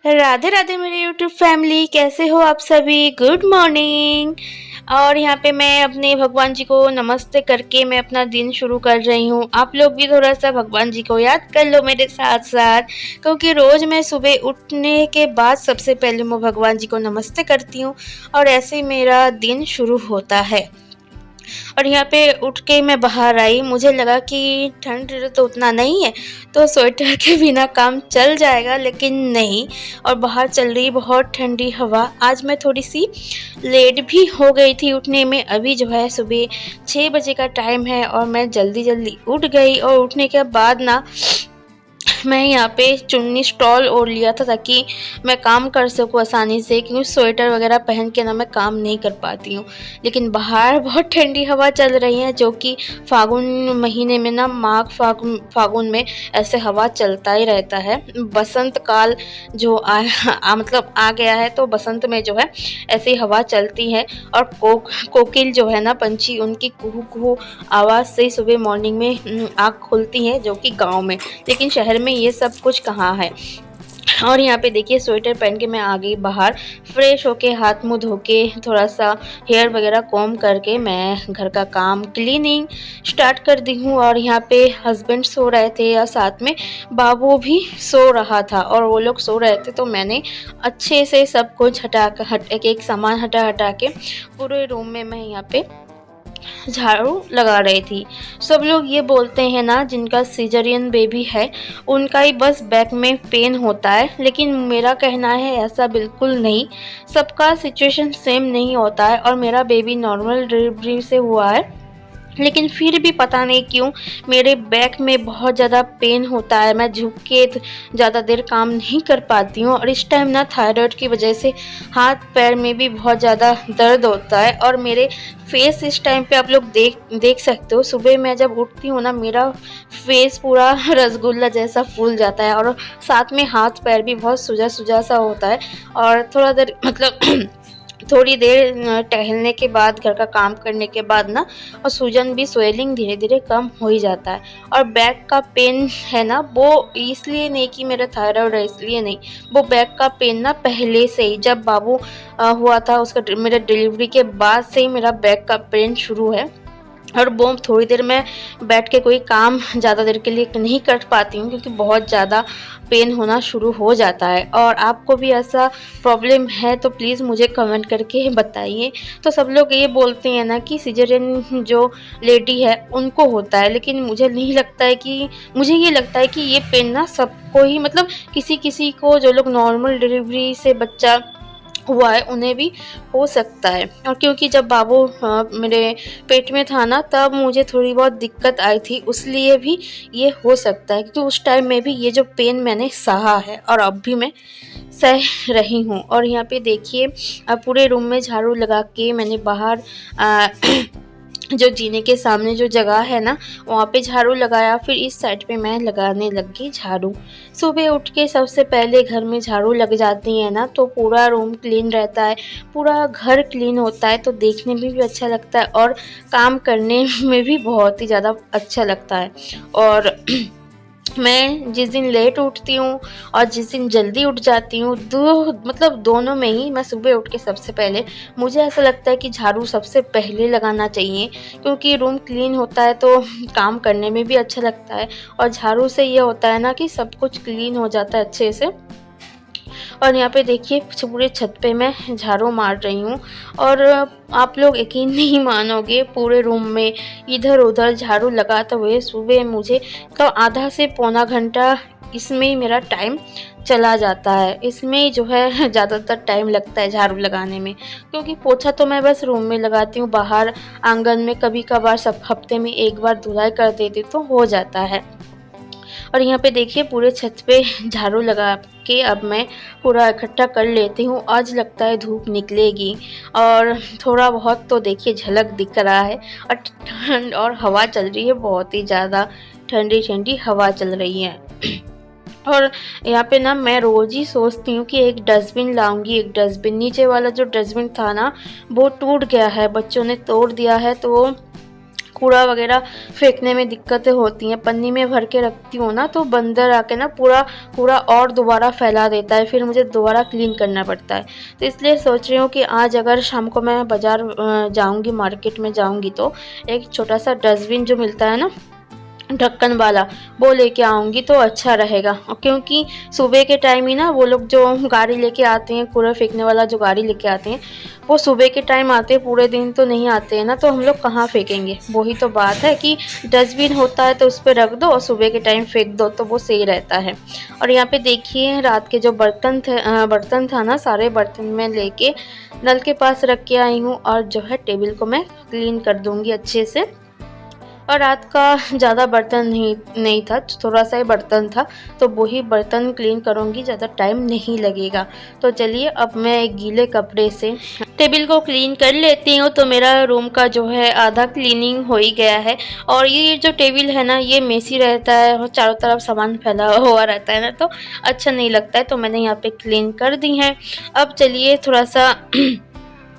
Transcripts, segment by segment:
राधे राधे मेरे YouTube family, कैसे हो आप सभी। Good morning. और यहाँ पे मैं अपने भगवान जी को नमस्ते करके मैं अपना दिन शुरू कर रही हूँ। आप लोग भी थोड़ा सा भगवान जी को याद कर लो मेरे साथ साथ, क्योंकि रोज़ मैं सुबह उठने के बाद सबसे पहले मैं भगवान जी को नमस्ते करती हूँ और ऐसे ही मेरा दिन शुरू होता है। और यहाँ पे उठ के मैं बाहर आई, मुझे लगा कि ठंड तो उतना नहीं है तो स्वेटर के बिना काम चल जाएगा, लेकिन नहीं। और बाहर चल रही बहुत ठंडी हवा। आज मैं थोड़ी सी लेट भी हो गई थी उठने में। अभी जो है सुबह 6 बजे का टाइम है और मैं जल्दी जल्दी उठ गई। और उठने के बाद ना मैं यहाँ पे चुन्नी स्टॉल ओढ़ लिया था ताकि मैं काम कर सकूँ आसानी से, क्योंकि स्वेटर वगैरह पहन के ना मैं काम नहीं कर पाती हूँ। लेकिन बाहर बहुत ठंडी हवा चल रही है, जो कि फागुन महीने में ना माघ फागुन में ऐसे हवा चलता ही रहता है। बसंत काल जो मतलब आ गया है, तो बसंत में जो है ऐसी हवा चलती है। और कोकिल जो है ना पंछी, उनकी कुहू कुहू आवाज़ से सुबह मॉर्निंग में आँख खुलती है, जो कि गाँव में। लेकिन शहर में ये सब कुछ कहाँ है। और यहाँ पे देखिए स्वेटर पहन के मैं आ गई बाहर। फ्रेश होके हाथ मुंह धो के थोड़ा सा हेयर वगैरह कॉम करके मैं घर का काम क्लीनिंग स्टार्ट कर दी हूँ। और यहाँ पे हस्बैंड सो रहे थे और साथ में बाबू भी सो रहा था, और वो लोग सो रहे थे तो मैंने अच्छे से सब कुछ एक एक सामान हटा के पूरे रूम में मैं यहाँ पे झाड़ू लगा रही थी। सब लोग ये बोलते हैं ना, जिनका सिजेरियन बेबी है उनका ही बस बैक में पेन होता है, लेकिन मेरा कहना है ऐसा बिल्कुल नहीं। सबका सिचुएशन सेम नहीं होता है। और मेरा बेबी नॉर्मल डिलीवरी से हुआ है, लेकिन फिर भी पता नहीं क्यों मेरे बैक में बहुत ज़्यादा पेन होता है। मैं झुक के ज़्यादा देर काम नहीं कर पाती हूँ। और इस टाइम ना थायराइड की वजह से हाथ पैर में भी बहुत ज़्यादा दर्द होता है। और मेरे फेस इस टाइम पे आप लोग देख सकते हो। सुबह मैं जब उठती हूँ ना, मेरा फेस पूरा रसगुल्ला जैसा फूल जाता है, और साथ में हाथ पैर भी बहुत सूजा सूजा सा होता है। और थोड़ा देर मतलब थोड़ी देर टहलने के बाद, घर का काम करने के बाद ना, और सूजन भी, स्वेलिंग धीरे धीरे कम हो ही जाता है। और बैक का पेन है ना, वो इसलिए नहीं कि मेरा थायराइड है इसलिए नहीं, वो बैक का पेन ना पहले से ही, जब बाबू हुआ था उसका, मेरा डिलीवरी के बाद से ही मेरा बैक का पेन शुरू है। और वो थोड़ी देर मैं बैठ के कोई काम ज़्यादा देर के लिए नहीं कर पाती हूँ, क्योंकि बहुत ज़्यादा पेन होना शुरू हो जाता है। और आपको भी ऐसा प्रॉब्लम है तो प्लीज़ मुझे कमेंट करके बताइए। तो सब लोग ये बोलते हैं ना कि सिजेरियन जो लेडी है उनको होता है, लेकिन मुझे नहीं लगता है कि, मुझे ये लगता है कि ये पेन ना सबको ही, मतलब किसी किसी को, जो लोग नॉर्मल डिलीवरी से बच्चा हुआ है उन्हें भी हो सकता है। और क्योंकि जब बाबू मेरे पेट में था ना, तब मुझे थोड़ी बहुत दिक्कत आई थी, उसलिए भी ये हो सकता है, क्योंकि उस टाइम में भी ये जो पेन मैंने सहा है और अब भी मैं सह रही हूँ। और यहाँ पे देखिए पूरे रूम में झाड़ू लगा के मैंने बाहर जो जीने के सामने जो जगह है ना, वहाँ पे झाड़ू लगाया। फिर इस साइड पे मैं लगाने लग गई झाड़ू। सुबह उठ के सबसे पहले घर में झाड़ू लग जाती है ना, तो पूरा रूम क्लीन रहता है, पूरा घर क्लीन होता है, तो देखने में भी अच्छा लगता है और काम करने में भी बहुत ही ज़्यादा अच्छा लगता है। और मैं जिस दिन लेट उठती हूँ और जिस दिन जल्दी उठ जाती हूँ, मतलब दोनों में ही मैं सुबह उठ के सबसे पहले, मुझे ऐसा लगता है कि झाड़ू सबसे पहले लगाना चाहिए, क्योंकि रूम क्लीन होता है तो काम करने में भी अच्छा लगता है। और झाड़ू से ये होता है ना कि सब कुछ क्लीन हो जाता है अच्छे से। और यहाँ पे देखिए पूरे छत पे मैं झाड़ू मार रही हूँ। और आप लोग यकीन नहीं मानोगे, पूरे रूम में इधर उधर झाड़ू लगाते हुए सुबह मुझे तो आधा से पौना घंटा इसमें ही मेरा टाइम चला जाता है। इसमें जो है ज़्यादातर टाइम लगता है झाड़ू लगाने में, क्योंकि पोछा तो मैं बस रूम में लगाती हूँ, बाहर आंगन में कभी कभार सब हफ्ते में एक बार धुलाई कर देती तो हो जाता है। और यहाँ पे देखिए पूरे छत पे झाड़ू लगा के अब मैं पूरा इकट्ठा कर लेती हूँ। आज लगता है धूप निकलेगी, और थोड़ा बहुत तो देखिए झलक दिख रहा है। और ठंड और हवा चल रही है, बहुत ही ज़्यादा ठंडी ठंडी हवा चल रही है। और यहाँ पे ना मैं रोज़ ही सोचती हूँ कि एक डस्टबिन लाऊंगी। एक डस्टबिन, नीचे वाला जो डस्टबिन था ना वो टूट गया है, बच्चों ने तोड़ दिया है, तो कूड़ा वगैरह फेंकने में दिक्कतें होती हैं। पन्नी में भर के रखती हूँ ना तो बंदर आके ना पूरा कूड़ा और दोबारा फैला देता है, फिर मुझे दोबारा क्लीन करना पड़ता है। तो इसलिए सोच रही हूँ कि आज अगर शाम को मैं बाज़ार जाऊँगी, मार्केट में जाऊँगी तो एक छोटा सा डस्टबिन जो मिलता है ना ढक्कन वाला, वो लेके आऊँगी तो अच्छा रहेगा। क्योंकि सुबह के टाइम ही ना वो लोग जो गाड़ी लेके आते हैं, कूड़ा फेंकने वाला जो गाड़ी लेके आते हैं, वो सुबह के टाइम आते हैं, पूरे दिन तो नहीं आते हैं ना, तो हम लोग कहाँ फेंकेंगे। वही तो बात है कि डस्टबिन होता है तो उस पर रख दो और सुबह के टाइम फेंक दो तो वो सही रहता है। और यहाँ पे देखिए रात के जो बर्तन था ना, सारे बर्तन मैं लेके नल के पास रख के आई हूँ और जो है टेबल को मैं क्लीन कर दूँगी अच्छे से। और रात का ज़्यादा बर्तन नहीं था, थोड़ा सा ही बर्तन था, तो वही बर्तन क्लीन करूँगी, ज़्यादा टाइम नहीं लगेगा। तो चलिए अब मैं एक गीले कपड़े से टेबल को क्लीन कर लेती हूँ। तो मेरा रूम का जो है आधा क्लीनिंग हो ही गया है। और ये जो टेबल है ना, ये मेसी रहता है और चारों तरफ सामान फैला हुआ रहता है ना, तो अच्छा नहीं लगता है। तो मैंने यहाँ पे क्लीन कर दी है। अब चलिए थोड़ा सा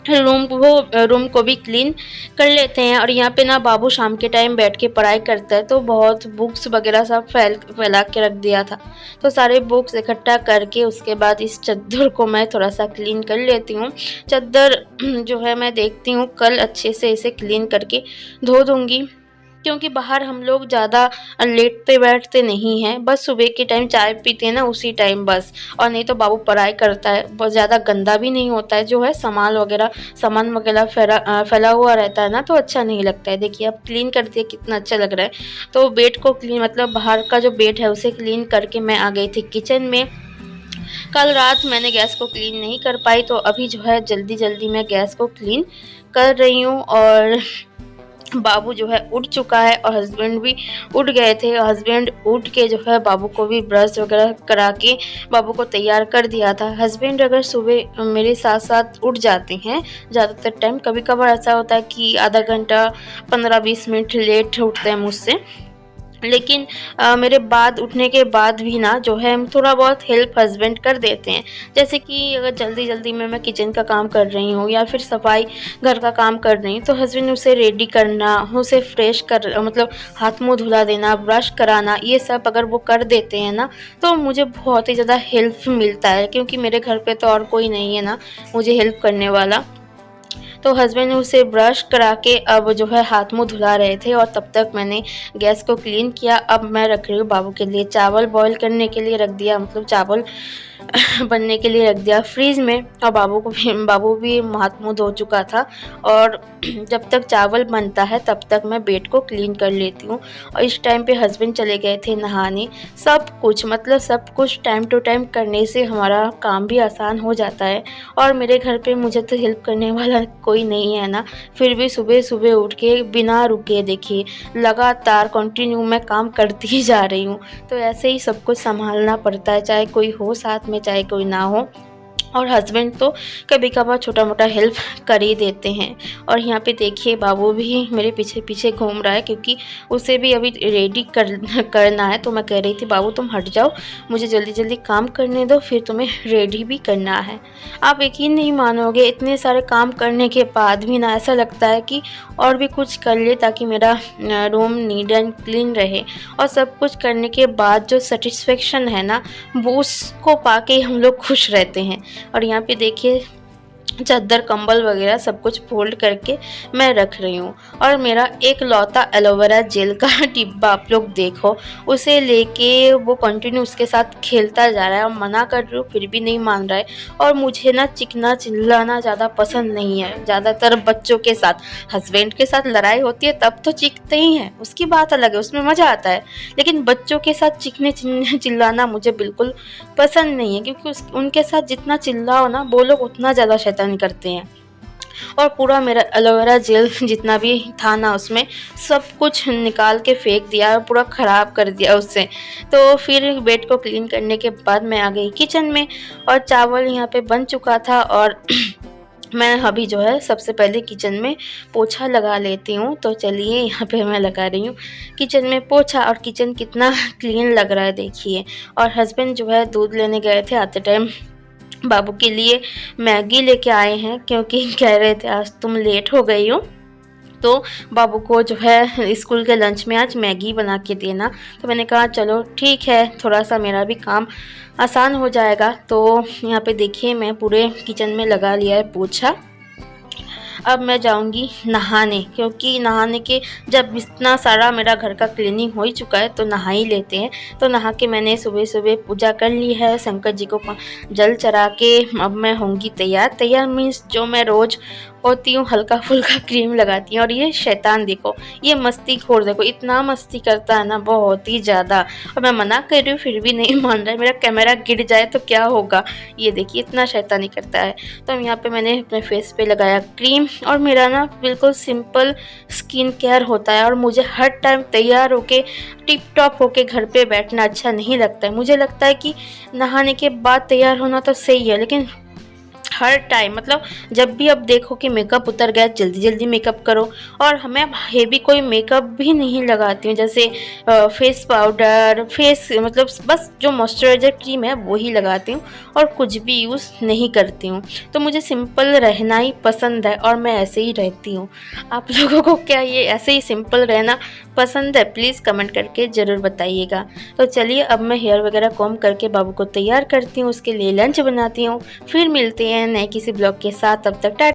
रूम को भी क्लीन कर लेते हैं। और यहाँ पे ना बाबू शाम के टाइम बैठ के पढ़ाई करता है, तो बहुत बुक्स वगैरह सब फैला के रख दिया था, तो सारे बुक्स इकट्ठा करके उसके बाद इस चद्दर को मैं थोड़ा सा क्लीन कर लेती हूँ। चद्दर जो है मैं देखती हूँ कल अच्छे से इसे क्लीन करके धो दूँगी। क्योंकि बाहर हम लोग ज़्यादा लेटते बैठते नहीं हैं, बस सुबह के टाइम चाय पीते हैं ना उसी टाइम बस। और नहीं तो बाबू पढ़ाई करता है, बहुत ज़्यादा गंदा भी नहीं होता है, जो है सामान वगैरह फैला हुआ रहता है ना, तो अच्छा नहीं लगता है। देखिए अब क्लीन कर दिया, कितना अच्छा लग रहा है। तो बेड को क्लीन, मतलब बाहर का जो बेड है उसे क्लीन करके मैं आ गई थी किचन में। कल रात मैंने गैस को क्लीन नहीं कर पाई, तो अभी जो है जल्दी मैं गैस को क्लीन कर रही हूँ। और बाबू जो है उठ चुका है और हस्बैंड भी उठ गए थे। हस्बैंड उठ के जो है बाबू को भी ब्रश वगैरह करा के बाबू को तैयार कर दिया था। हस्बैंड अगर सुबह मेरे साथ साथ उठ जाते हैं ज़्यादातर टाइम, कभी कभार ऐसा होता है कि आधा घंटा 15-20 मिनट लेट उठते हैं मुझसे, लेकिन मेरे बाद उठने के बाद भी ना जो है हम थोड़ा बहुत हेल्प हस्बैंड कर देते हैं। जैसे कि अगर जल्दी में मैं किचन का काम कर रही हूँ या फिर सफाई घर का काम कर रही हूँ, तो हस्बैंड उसे रेडी करना, उसे फ्रेश कर, मतलब हाथ मुँह धुला देना, ब्रश कराना, ये सब अगर वो कर देते हैं ना, तो मुझे बहुत ही ज़्यादा हेल्प मिलता है। क्योंकि मेरे घर पे तो और कोई नहीं है ना मुझे हेल्प करने वाला। तो हस्बैंड ने उसे ब्रश करा के अब जो है हाथ मुँह धुला रहे थे और तब तक मैंने गैस को क्लीन किया। अब मैं रख रही हूँ बाबू के लिए चावल बॉईल करने के लिए रख दिया, मतलब चावल बनने के लिए रख दिया फ्रीज में। और बाबू भी हाथ मुँह धो चुका था। और जब तक चावल बनता है तब तक मैं बेड को क्लीन कर लेती हूँ। और इस टाइम पे हस्बैंड चले गए थे नहाने। सब कुछ टाइम टू टाइम करने से हमारा काम भी आसान हो जाता है। और मेरे घर पे मुझे तो हेल्प करने वाला कोई नहीं है ना, फिर भी सुबह उठ के बिना रुके देखिए लगातार कंटिन्यू मैं काम करती ही जा रही हूँ। तो ऐसे ही सब कुछ संभालना पड़ता है, चाहे कोई हो साथ में चाहे कोई ना हो। और हस्बैंड तो कभी कभार छोटा मोटा हेल्प कर ही देते हैं। और यहाँ पे देखिए बाबू भी मेरे पीछे घूम रहा है, क्योंकि उसे भी अभी रेडी करना है। तो मैं कह रही थी बाबू तुम हट जाओ, मुझे जल्दी काम करने दो, फिर तुम्हें रेडी भी करना है। आप यकीन नहीं मानोगे, इतने सारे काम करने के बाद भी ना ऐसा लगता है कि और भी कुछ कर ले ताकि मेरा रूम नीट एंड क्लीन रहे। और सब कुछ करने के बाद जो सेटिस्फेक्शन है ना, वो उसको पाके हम लोग खुश रहते हैं। और यहाँ पे देखिए चादर कंबल वगैरह सब कुछ फोल्ड करके मैं रख रही हूँ। और मेरा एक लौता एलोवेरा जेल का डिब्बा आप लोग देखो, उसे लेके वो कंटिन्यू उसके साथ खेलता जा रहा है। और मना कर रही हूँ फिर भी नहीं मान रहा है। और मुझे ना चिकना चिल्लाना ज़्यादा पसंद नहीं है। ज़्यादातर बच्चों के साथ, हस्बैंड के साथ लड़ाई होती है तब तो चीखते ही हैं, उसकी बात अलग है, उसमें मज़ा आता है। लेकिन बच्चों के साथ चीखने चिल्लाना मुझे बिल्कुल पसंद नहीं है, क्योंकि उनके साथ जितना चिल्लाओ ना वो लोग उतना ज़्यादा शैतानी करते हैं। और पूरा मेरा एलोवेरा जेल जितना भी था ना उसमें सब कुछ निकाल के फेंक दिया और पूरा ख़राब कर दिया उससे। तो फिर बेड को क्लीन करने के बाद मैं आ गई किचन में। और चावल यहाँ पे बन चुका था। और मैं अभी जो है सबसे पहले किचन में पोछा लगा लेती हूँ। तो चलिए यहाँ पे मैं लगा रही हूँ किचन में पोछा। और किचन कितना क्लीन लग रहा है देखिए। और हस्बैंड जो है दूध लेने गए थे, आते टाइम बाबू के लिए मैगी लेके आए हैं, क्योंकि कह रहे थे आज तुम लेट हो गई हो तो बाबू को जो है स्कूल के लंच में आज मैगी बना के देना। तो मैंने कहा चलो ठीक है, थोड़ा सा मेरा भी काम आसान हो जाएगा। तो यहाँ पे देखिए मैं पूरे किचन में लगा लिया है पोछा। अब मैं जाऊंगी नहाने, क्योंकि नहाने के जब इतना सारा मेरा घर का क्लीनिंग हो ही चुका है तो नहा ही लेते हैं। तो नहा के मैंने सुबह सुबह पूजा कर ली है, शंकर जी को जल चढ़ा के अब मैं होंगी तैयार। तैयार मीन्स जो मैं रोज़ होती हूँ, हल्का फुल्का क्रीम लगाती हूँ। और ये शैतान देखो, ये मस्ती खोर देखो, इतना मस्ती करता है ना, बहुत ही ज़्यादा। और मैं मना कर रही हूँ फिर भी नहीं मान रहा है। मेरा कैमरा गिर जाए तो क्या होगा, ये देखिए इतना शैतानी करता है। तो यहाँ पे मैंने अपने फेस पे लगाया क्रीम। और मेरा ना बिल्कुल सिंपल स्किन केयर होता है, और मुझे हर टाइम तैयार होके टिप टॉप होके घर पे बैठना अच्छा नहीं लगता है। मुझे लगता है कि नहाने के बाद तैयार होना तो सही है, लेकिन हर टाइम मतलब जब भी आप देखो कि मेकअप उतर गया, जल्दी जल्दी मेकअप करो। और हमें हेवी कोई मेकअप भी नहीं लगाती हूँ, जैसे फेस पाउडर, फेस मतलब बस जो मॉइस्चराइज़र क्रीम है वो ही लगाती हूँ, और कुछ भी यूज़ नहीं करती हूँ। तो मुझे सिंपल रहना ही पसंद है, और मैं ऐसे ही रहती हूँ। आप लोगों को क्या ये ऐसे ही सिंपल रहना पसंद है? प्लीज़ कमेंट करके ज़रूर बताइएगा। तो चलिए अब मैं हेयर वगैरह कॉम्ब करके बाबू को तैयार करती हूँ, उसके लिए लंच बनाती हूँ। फिर मिलते हैं नए किसी ब्लॉग के साथ, तब तक टाटा।